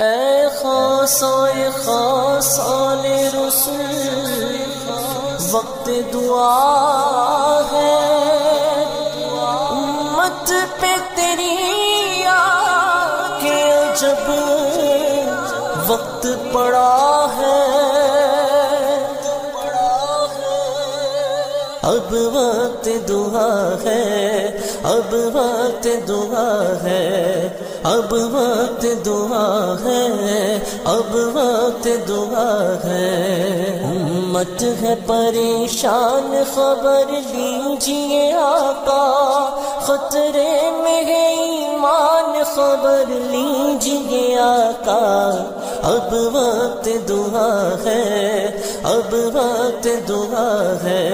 اے خاصائے خاصان رسول وقت دعا ہے، امت پہ تیری آ کے عجب وقت پڑا ہے۔ اب وقت دعا ہے، اب وقت دعا ہے، اب وقت دعا ہے، اب وقت دعا ہے۔ امت ہے پریشان، خبر لیجئے آقا، خطرے میں ہے ایمان، خبر لیجئے آقا۔ اب وقت دعا ہے، اب وقت دعا ہے،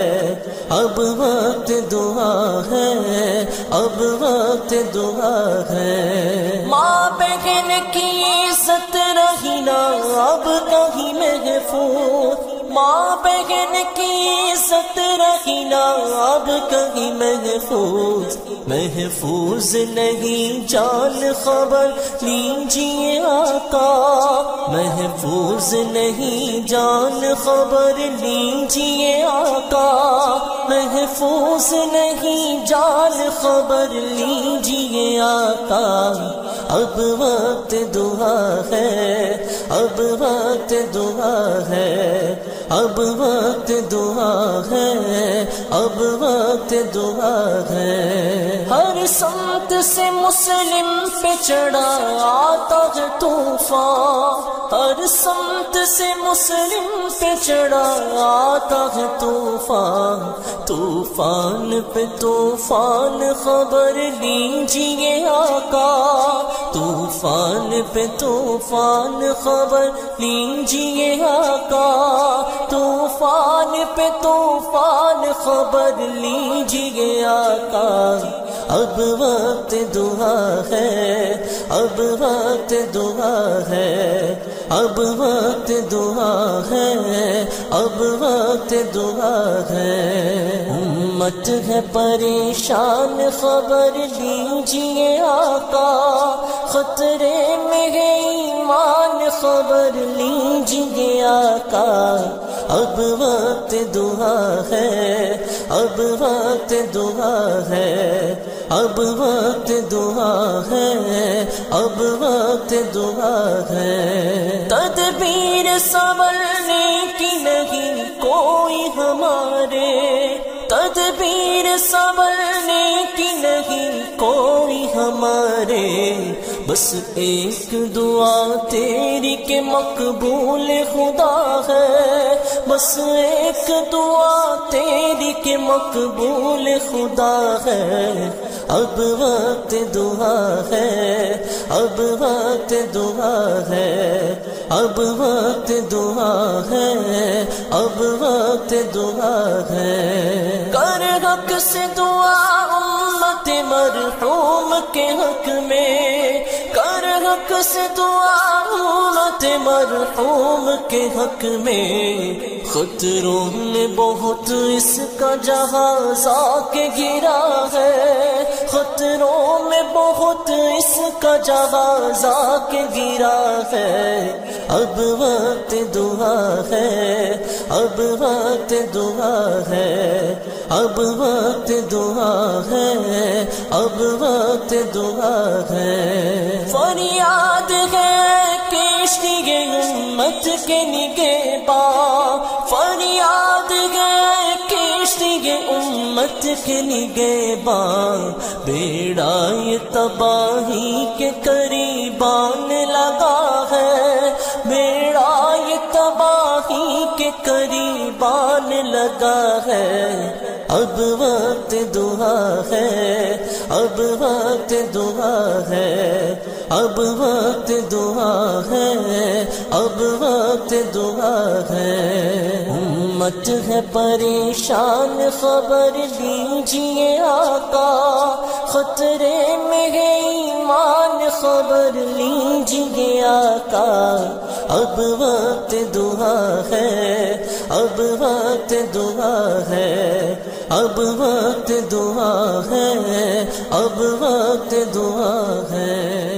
اب وقت دعا ہے، اب وقت دعا ہے۔ ماں بہن کی عزت رہی نہ اب کہیں محفوظ، ماں بہن کی عزت رہی نہ اب کہیں محفوظ، محفوظ نہیں جان، خبر لیجئے آقا، محفوظ نہیں جان، خبر لیجئے آقا، محفوظ نہیں جان، خبر لیجئے آقا۔ اب وقت دعا ہے، اب وقت دعا ہے، اب وقت دعا ہے، اب وقت دعا ہے۔ ہر سمت سے مسلم پہ چڑھا آتا ہے طوفان، ہر سمت سے مسلم پہ چڑھا آتا ہے طوفان، طوفان پہ طوفان، خبر لیجئے آقا، طوفان پہ طوفان، خبر لیجئے آقا، طوفان پہ طوفان، خبر لیجئے آقا۔ اب وقت دعا ہے، اب وقت دعا ہے، اب وقت دعا ہے، اب وقت دعا ہے۔ امت ہے پریشان، خبر لیجئے آقا، خطرے میں ہے ایمان، خبر لیجئے آقا۔ اب وقت دعا ہے، اب وقت دعا ہے، اب وقت دعا ہے، اب وقت دعا ہے۔ تدبیر سنبھلنے کی نہیں کوئی ہمارے، تدبیر سنبھلنے کی نہیں کوئی ہمارے، بس ایک دعا تیری کہ مقبول خدا ہے، بس ایک دعا تیری کہ مقبول خدا ہے۔ اب وقت دعا ہے، اب وقت دعا ہے، اب وقت دعا ہے، اب وقت دعا ہے۔ کر حق سے دعا امت مرحوم کے حق میں، کر حق سے دعا امت مرحوم کے حق میں، خطروں میں بہت اس کا جہاز آ کے گرا ہے، خطروں میں بہت اس کا جہاز آ کے گرا ہے۔ اب وقت دعا ہے، اب وقت دعا ہے، اب وقت دعا ہے، اب وقت دعا ہے۔ فریاد ہے کشتی امت کے نگہباں، فریاد ہے کشتی امت کے نگہباں، بیڑا یہ تباہی کے قریبان لگا ہے، بیڑا یہ تباہی کے قریبان لگا ہے۔ اب وقت دعا ہے، اب وقت دعا ہے، اب وقت دعا ہے، اب وقت دعا ہے۔ امت ہے پریشان، خبر لیجئے آقا، خطرے میں ہے ایمان، خبر لیجئے آقا۔ اب وقت دعا ہے، اب وقت دعا ہے، اب وقت دعا ہے، اب وقت دعا ہے۔